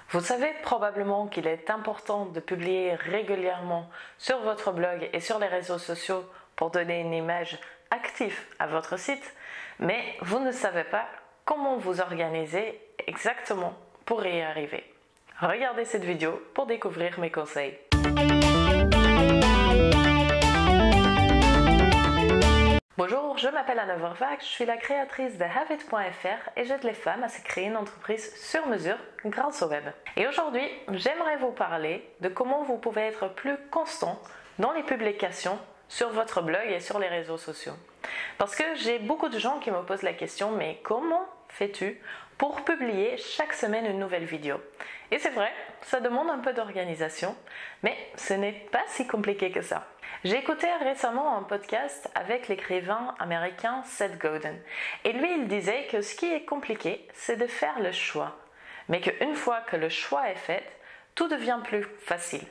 Vous savez probablement qu'il est important de publier régulièrement sur votre blog et sur les réseaux sociaux pour donner une image active à votre site, mais vous ne savez pas comment vous organiser exactement pour y arriver. Regardez cette vidéo pour découvrir mes conseils. Bonjour, je m'appelle Anna Vorvac, je suis la créatrice de Havit.fr et j'aide les femmes à se créer une entreprise sur mesure grâce au web. Et aujourd'hui, j'aimerais vous parler de comment vous pouvez être plus constant dans les publications sur votre blog et sur les réseaux sociaux. Parce que j'ai beaucoup de gens qui me posent la question, mais comment fais-tu pour publier chaque semaine une nouvelle vidéo? Et c'est vrai, ça demande un peu d'organisation, mais ce n'est pas si compliqué que ça. J'ai écouté récemment un podcast avec l'écrivain américain Seth Godin. Et lui, il disait que ce qui est compliqué, c'est de faire le choix. Mais qu'une fois que le choix est fait, tout devient plus facile.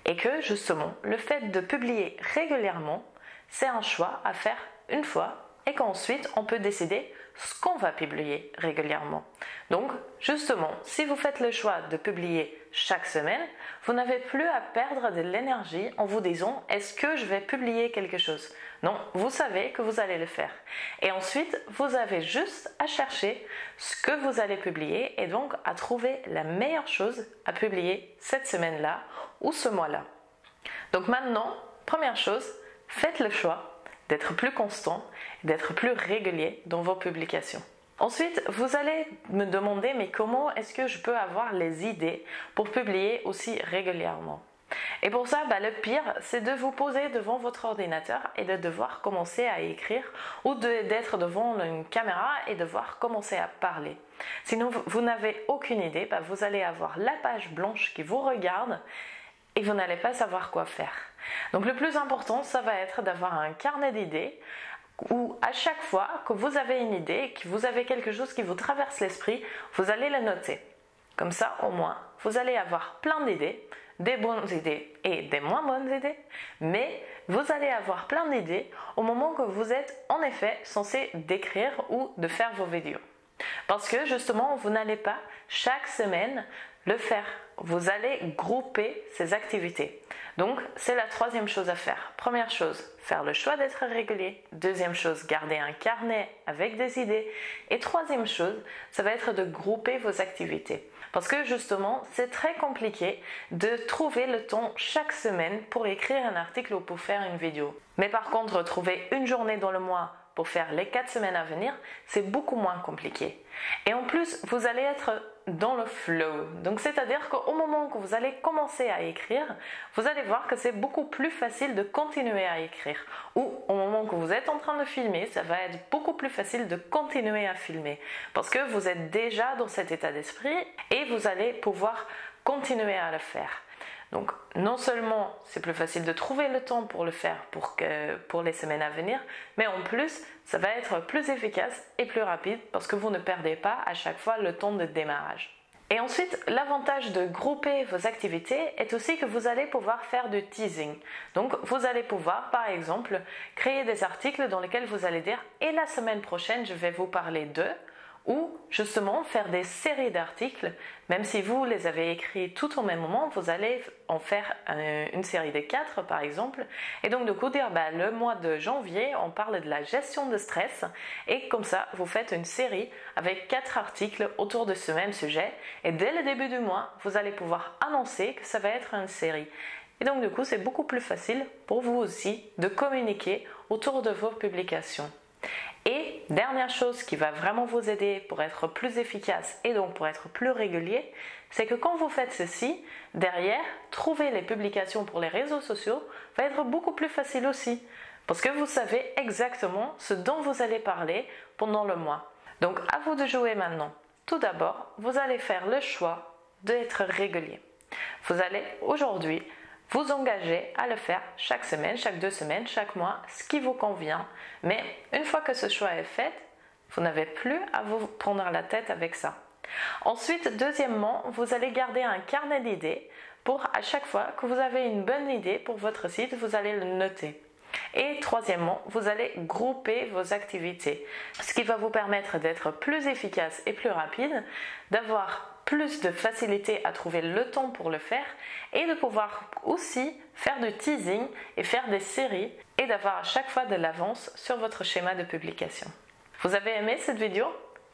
Et que justement, le fait de publier régulièrement, c'est un choix à faire une fois et qu'ensuite, on peut décider ce qu'on va publier régulièrement. Donc, justement, si vous faites le choix de publier chaque semaine, vous n'avez plus à perdre de l'énergie en vous disant « est-ce que je vais publier quelque chose ?» Non, vous savez que vous allez le faire. Et ensuite, vous avez juste à chercher ce que vous allez publier et donc à trouver la meilleure chose à publier cette semaine-là ou ce mois-là. Donc maintenant, première chose, faites le choix d'être plus constant, d'être plus régulier dans vos publications. Ensuite, vous allez me demander, mais comment est-ce que je peux avoir les idées pour publier aussi régulièrement? Et pour ça, le pire, c'est de vous poser devant votre ordinateur et de devoir commencer à écrire ou d'être devant une caméra et devoir commencer à parler. Sinon, vous n'avez aucune idée, vous allez avoir la page blanche qui vous regarde et vous n'allez pas savoir quoi faire. Donc le plus important, ça va être d'avoir un carnet d'idées où à chaque fois que vous avez une idée, que vous avez quelque chose qui vous traverse l'esprit, vous allez le noter. Comme ça, au moins, vous allez avoir plein d'idées, des bonnes idées et des moins bonnes idées, mais vous allez avoir plein d'idées au moment que vous êtes en effet censé d'écrire ou de faire vos vidéos. Parce que justement, vous n'allez pas chaque semaine le faire. Vous allez grouper ces activités. Donc, c'est la troisième chose à faire. Première chose, faire le choix d'être régulier. Deuxième chose, garder un carnet avec des idées. Et troisième chose, ça va être de grouper vos activités. Parce que justement, c'est très compliqué de trouver le temps chaque semaine pour écrire un article ou pour faire une vidéo. Mais par contre, trouver une journée dans le mois pour faire les 4 semaines à venir, c'est beaucoup moins compliqué. Et en plus, vous allez être dans le flow. Donc, c'est-à-dire qu'au moment que vous allez commencer à écrire, vous allez voir que c'est beaucoup plus facile de continuer à écrire. Ou au moment que vous êtes en train de filmer, ça va être beaucoup plus facile de continuer à filmer. Parce que vous êtes déjà dans cet état d'esprit et vous allez pouvoir continuer à le faire. Donc, non seulement c'est plus facile de trouver le temps pour le faire pour les semaines à venir, mais en plus, ça va être plus efficace et plus rapide parce que vous ne perdez pas à chaque fois le temps de démarrage. Et ensuite, l'avantage de grouper vos activités est aussi que vous allez pouvoir faire du teasing. Donc, vous allez pouvoir, par exemple, créer des articles dans lesquels vous allez dire « et la semaine prochaine, je vais vous parler de… » ou justement faire des séries d'articles, même si vous les avez écrits tout au même moment, vous allez en faire une série de 4 par exemple, et donc du coup dire le mois de janvier on parle de la gestion de stress, et comme ça vous faites une série avec 4 articles autour de ce même sujet, et dès le début du mois vous allez pouvoir annoncer que ça va être une série. Et donc du coup c'est beaucoup plus facile pour vous aussi de communiquer autour de vos publications. Et dernière chose qui va vraiment vous aider pour être plus efficace et donc pour être plus régulier, c'est que quand vous faites ceci, derrière, trouver les publications pour les réseaux sociaux va être beaucoup plus facile aussi. Parce que vous savez exactement ce dont vous allez parler pendant le mois. Donc à vous de jouer maintenant. Tout d'abord, vous allez faire le choix d'être régulier. Vous allez aujourd'hui vous engagez à le faire chaque semaine, chaque 2 semaines, chaque mois, ce qui vous convient. Mais une fois que ce choix est fait, vous n'avez plus à vous prendre la tête avec ça. Ensuite, deuxièmement, vous allez garder un carnet d'idées pour à chaque fois que vous avez une bonne idée pour votre site, vous allez le noter. Et troisièmement, vous allez grouper vos activités, ce qui va vous permettre d'être plus efficace et plus rapide, d'avoir plus de facilité à trouver le temps pour le faire et de pouvoir aussi faire du teasing et faire des séries et d'avoir à chaque fois de l'avance sur votre schéma de publication. Vous avez aimé cette vidéo?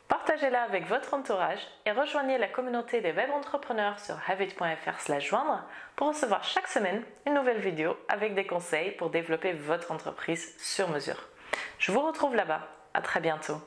Partagez-la avec votre entourage et rejoignez la communauté des web entrepreneurs sur haveit.fr/joindre pour recevoir chaque semaine une nouvelle vidéo avec des conseils pour développer votre entreprise sur mesure. Je vous retrouve là-bas. À très bientôt.